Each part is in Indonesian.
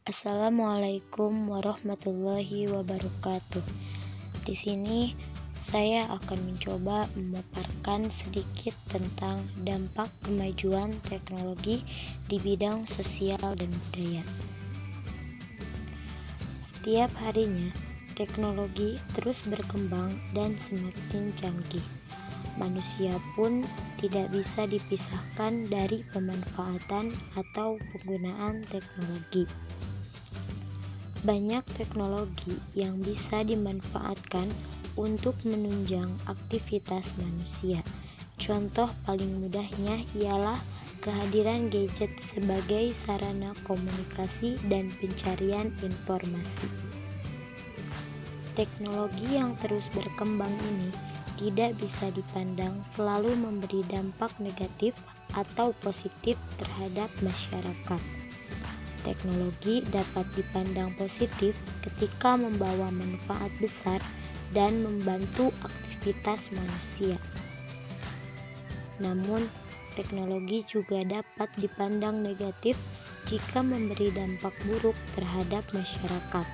Assalamualaikum warahmatullahi wabarakatuh. Di sini saya akan mencoba memaparkan sedikit tentang dampak kemajuan teknologi di bidang sosial dan budaya. Setiap harinya, teknologi terus berkembang dan semakin canggih. Manusia pun tidak bisa dipisahkan dari pemanfaatan atau penggunaan teknologi. Banyak teknologi yang bisa dimanfaatkan untuk menunjang aktivitas manusia. Contoh paling mudahnya ialah kehadiran gadget sebagai sarana komunikasi dan pencarian informasi. Teknologi yang terus berkembang ini tidak bisa dipandang selalu memberi dampak negatif atau positif terhadap masyarakat. Teknologi dapat dipandang positif ketika membawa manfaat besar dan membantu aktivitas manusia. Namun, teknologi juga dapat dipandang negatif jika memberi dampak buruk terhadap masyarakat.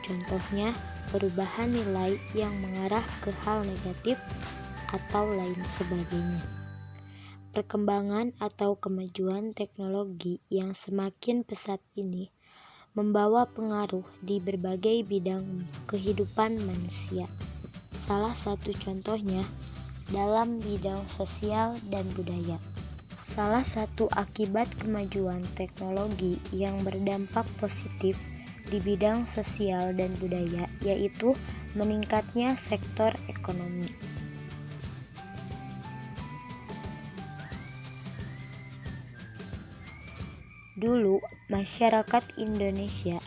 Contohnya, perubahan nilai yang mengarah ke hal negatif atau lain sebagainya. Perkembangan atau kemajuan teknologi yang semakin pesat ini membawa pengaruh di berbagai bidang kehidupan manusia. Salah satu contohnya dalam bidang sosial dan budaya. Salah satu akibat kemajuan teknologi yang berdampak positif di bidang sosial dan budaya yaitu meningkatnya sektor ekonomi. Dulu, masyarakat Indonesia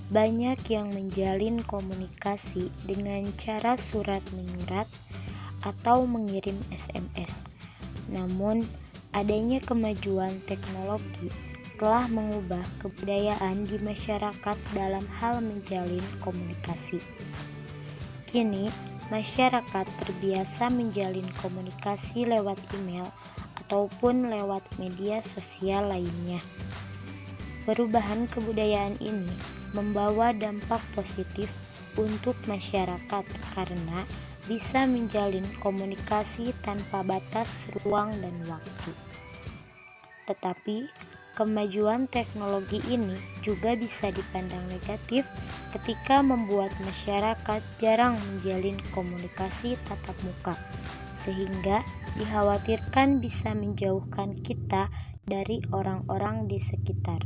banyak yang menjalin komunikasi dengan cara surat menyurat atau mengirim SMS. Namun, adanya kemajuan teknologi telah mengubah kebudayaan di masyarakat dalam hal menjalin komunikasi. Kini, masyarakat terbiasa menjalin komunikasi lewat email ataupun lewat media sosial lainnya. Perubahan kebudayaan ini membawa dampak positif untuk masyarakat karena bisa menjalin komunikasi tanpa batas ruang dan waktu. Tetapi, kemajuan teknologi ini juga bisa dipandang negatif ketika membuat masyarakat jarang menjalin komunikasi tatap muka, sehingga dikhawatirkan bisa menjauhkan kita dari orang-orang di sekitar.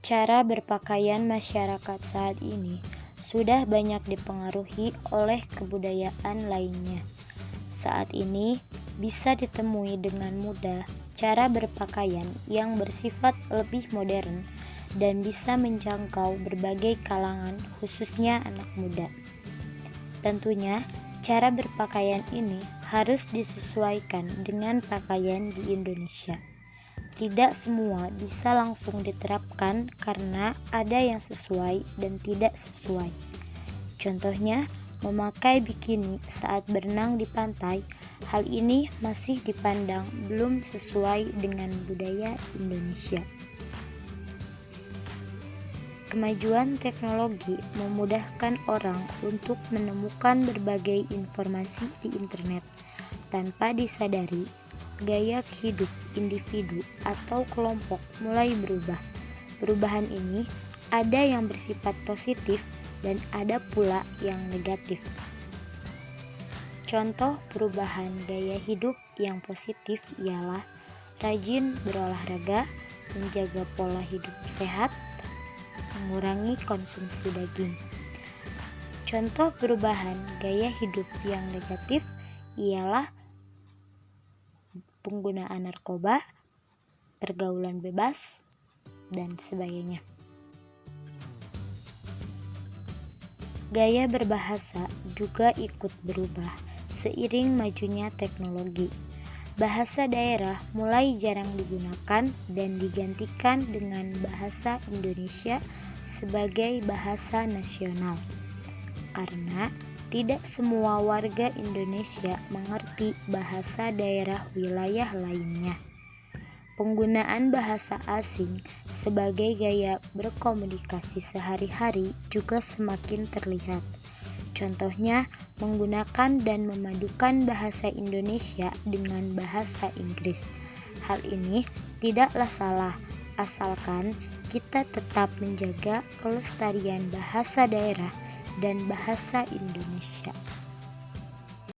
Cara berpakaian masyarakat saat ini sudah banyak dipengaruhi oleh kebudayaan lainnya. Saat ini bisa ditemui dengan mudah cara berpakaian yang bersifat lebih modern dan bisa menjangkau berbagai kalangan, khususnya anak muda. Tentunya, cara berpakaian ini harus disesuaikan dengan pakaian di Indonesia. Tidak semua bisa langsung diterapkan karena ada yang sesuai dan tidak sesuai. Contohnya, memakai bikini saat berenang di pantai, hal ini masih dipandang belum sesuai dengan budaya Indonesia. Kemajuan teknologi memudahkan orang untuk menemukan berbagai informasi di internet. Tanpa disadari, gaya hidup individu atau kelompok mulai berubah. Perubahan ini ada yang bersifat positif dan ada pula yang negatif. Contoh perubahan gaya hidup yang positif ialah rajin berolahraga, menjaga pola hidup sehat, mengurangi konsumsi daging. Contoh perubahan gaya hidup yang negatif ialah penggunaan narkoba, pergaulan bebas, dan sebagainya. Gaya berbahasa juga ikut berubah seiring majunya teknologi. Bahasa daerah mulai jarang digunakan dan digantikan dengan bahasa Indonesia sebagai bahasa nasional. Karena tidak semua warga Indonesia mengerti bahasa daerah wilayah lainnya. Penggunaan bahasa asing sebagai gaya berkomunikasi sehari-hari juga semakin terlihat. Contohnya, menggunakan dan memadukan bahasa Indonesia dengan bahasa Inggris. Hal ini tidaklah salah, asalkan kita tetap menjaga kelestarian bahasa daerah dan bahasa Indonesia.